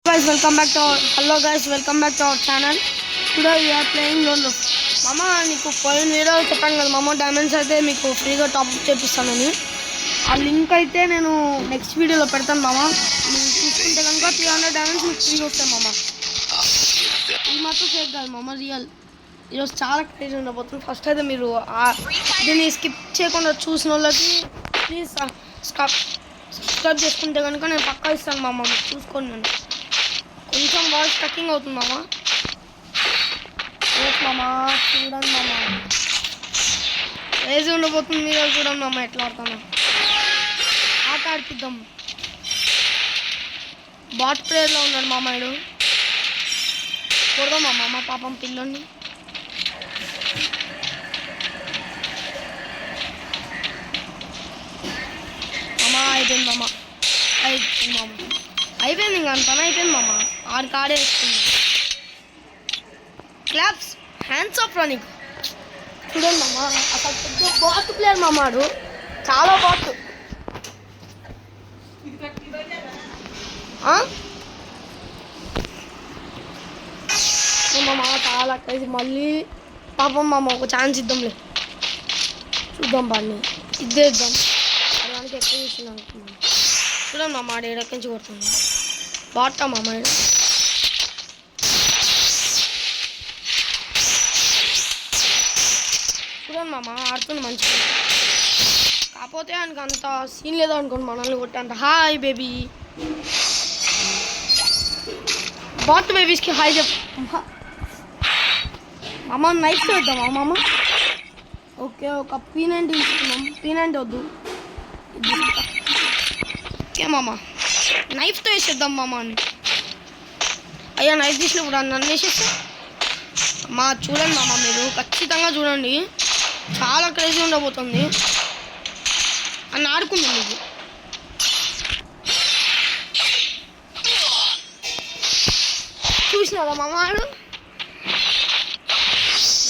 Guys, welcome back to our hello guys, welcome back to our channel. Today we are playing Lolo. Mama, నీకు పోయిన video చెప్పాను కదా మామ, diamonds అయితే మీకు ఫ్రీగా టాప్అప్ చేపిస్తానని. ఆ లింక్ అయితే నేను నెక్స్ట్ వీడియోలో పెడతాను మామ. మీరు చూసుకుంటే కనుక 300 డైమండ్స్ మీకు ఫ్రీగా వస్తాయి మామ. ఇది మాత్రం ఫేక్ కాదు మామ, రియల్. ఈరోజు చాలా క్రేజ్ ఉండబోతుంది. ఫస్ట్ అయితే మీరు దీన్ని స్కిప్ చేయకుండా చూసిన వాళ్ళకి ప్లీజ్ సబ్స్క్రైబ్ చేసుకుంటే కనుక నేను పక్కా ఇస్తాను మామ. చూసుకోండి, నేను కొంచెం వాయిస్ టకింగ్ అవుతుంది మామ. మామ చూడండి మామ, క్రేజీ ఉండబోతుంది. మీరు చూడండి మామ ఎట్లా ఆడుతున్నా. ఆట ఆడిపిద్దాం. బాట్ ప్లేయర్లో ఉన్నాడు మామ. ఇడు కొడదాం మామ పాపం పిల్లోని. మామ అయిపోయింది మామ, అయిపోయింది మామ, అయిపోయింది. ఇంకా అంతనే అయిపోయింది మామ. ఆడికి ఆడే వేసుకుందాం. Claps, hands of running. చూడండి మామ, అసలు పెద్ద బాట్ ప్లేయర్ మామ. ఆడు చాలా బాట్. మామ చాలా కలిసి మళ్ళీ పాపం మామ ఒక ఛాన్స్ ఇద్దాంలే. చూద్దాం బాగా ఇద్దేద్దాం. దానికి ఎక్కువ చూస్తున్నాను అనుకున్నాను. చూడండి మామ, ఆడ ఎక్కడి నుంచి కొడుతుంది. బాటా మామ. చూడండి మామ, ఆడుతుంది మంచిగా. కాకపోతే ఆయనకు అంత సీన్ లేదు అనుకోండి మనల్ని కొట్టి అంత. Hi baby. బాట్ బేబీస్కి హాయ్ చెప్పు మామ. నైఫ్ వేద్దామా మామ? ఓకే, ఒక P90 తీసుకున్నాం. P90 వద్దు. ఓకే మామ, నైఫ్తో వేసేద్దాం మామ అని. అయ్యా నైఫ్ తీసినప్పుడు నన్ను వేసేస్తా అమ్మా. చూడండి మామ, మీరు ఖచ్చితంగా చూడండి, చాలా క్రేజీ ఉండబోతుంది. అని ఆడుకుందాం. మీకు చూసినారా మామ? ఆడు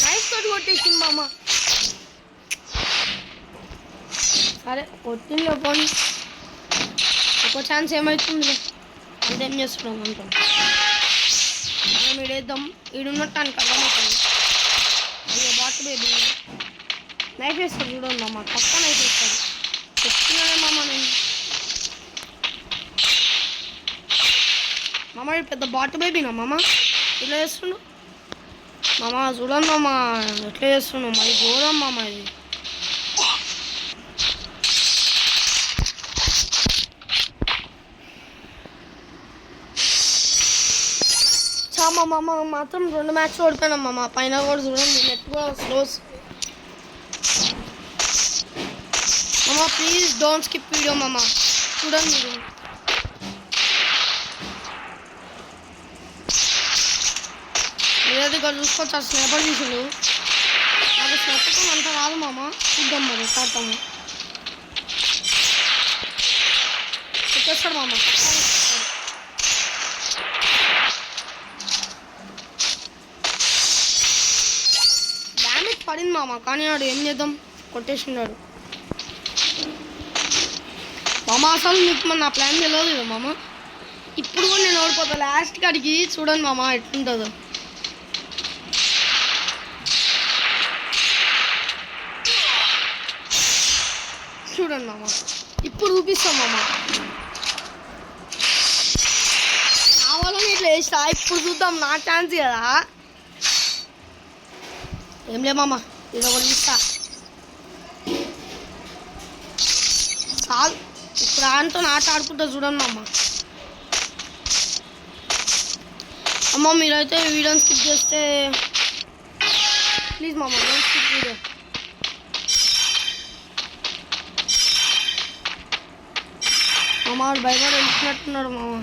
నైఫ్ తోటి కొట్టేసింది మామ. సరే కొట్టిందో పోనీ, ఒక ఛాన్స్ ఏమవుతుంది అంతేం చేస్తున్నాం అంటాం. మనం ఈడేద్దాం. ఈడున్నట్టు అని అర్థమవుతుంది. అయ్యో బాట్ బేబీ నైఫ్ వేస్తాడు. చూడండి మామ, పక్క నైఫ్ వేస్తాడు. చెప్తున్నానే మామ నేను. మామ పెద్ద బాట్ బేబీనా మామ? ఇలా చేస్తున్నావు మామ. చూడండి మామ ఎట్లా చేస్తున్నావు. మరి ఘోరం మామ ఇది. మామ మాత్రం 2 మ్యాచ్లు ఓడిపోయినాం మామ. పైన కూడా చూడండి నెట్ కూడా స్లోస్. మామ ప్లీజ్ డోంట్ స్కిప్ వీడియో మామ. చూడండి మీరు. మీరైతే ఇక్కడ చూసుకోవచ్చు. ఆ స్నేపర్ తీసిండు. నాకు స్నేపర్ అంత రాదు మామ. చూద్దాం మరి కాడతాము. వచ్చేస్తాడు మామ. డ్యామేజ్ పడింది మామ, కానీ ఆడు ఏం చేద్దాం, కొట్టేసినాడు మామ. అసలు మీకు నా ప్లాన్ తెలియదు కదా మామ. ఇప్పుడు కూడా నేను ఓడిపోతా లాస్ట్ కాడికి. చూడండి మామ ఎట్లుంటుందో. చూడండి మామ, ఇప్పుడు చూపిస్తాం మామ. కావాలని ఇట్లా వేస్తా. ఇప్పుడు చూద్దాం, నా ఛాన్స్ కదా. ఏం లే మామ, ఇది ఒకటి ఇస్తా చాలు. ఇప్పుడు ఆయనతో ఆట ఆడుకుంటా. చూడండి మామ. అమ్మ మీరైతే వీడియోని స్కిప్ చేస్తే ప్లీజ్ మామ డోంట్ స్కిప్ వీడియో. మామ భయపడి వెళ్తున్నట్టున్నాడు మామ.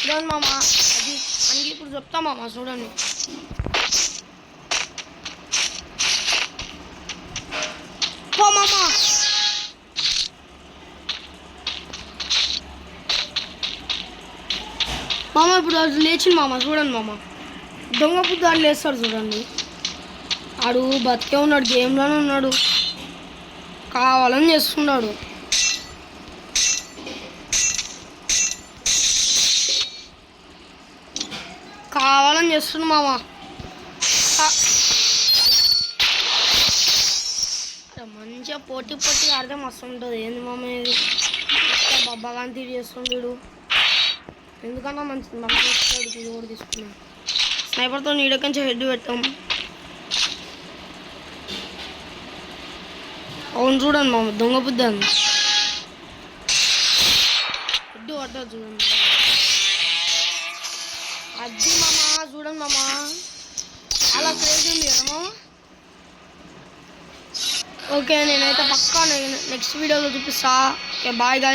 చూడండి మామ, అది అని ఇప్పుడు చెప్తా మామ. చూడండి పో మామ. మామ ఇప్పుడు అది లేచింది మామ. చూడండి మామ. దొంగ బుద్ధి ఆడు లేస్తాడు చూడండి. ఆడు బతికే ఉన్నాడు, గేమ్లోనే ఉన్నాడు, కావాలని చేస్తున్నాడు. కావాలని చేస్తున్నాడు మామ. మంచిగా పోటీ పోటీ ఆడితే మస్తు ఉంటుంది. ఏంది మామ ఇది బబ్బాగాని తీరు చేస్తుండడు. ఎందుకన్నా మంచిది మాకు ఇది కూడా తీసుకున్నాం. స్నైపర్తో నీడకంచి హెడ్ పెట్టాం. అవును చూడండి మామ, దొంగ బుద్ధి అంది హెడ్ పడ్డది చూడండి. అది మామ చూడండి మామ, అలా క్రేజ్ ఉంది కదా మామ. ఓకే నేనైతే పక్కా నెక్స్ట్ వీడియోలో చూపిస్తా. Okay bye guys.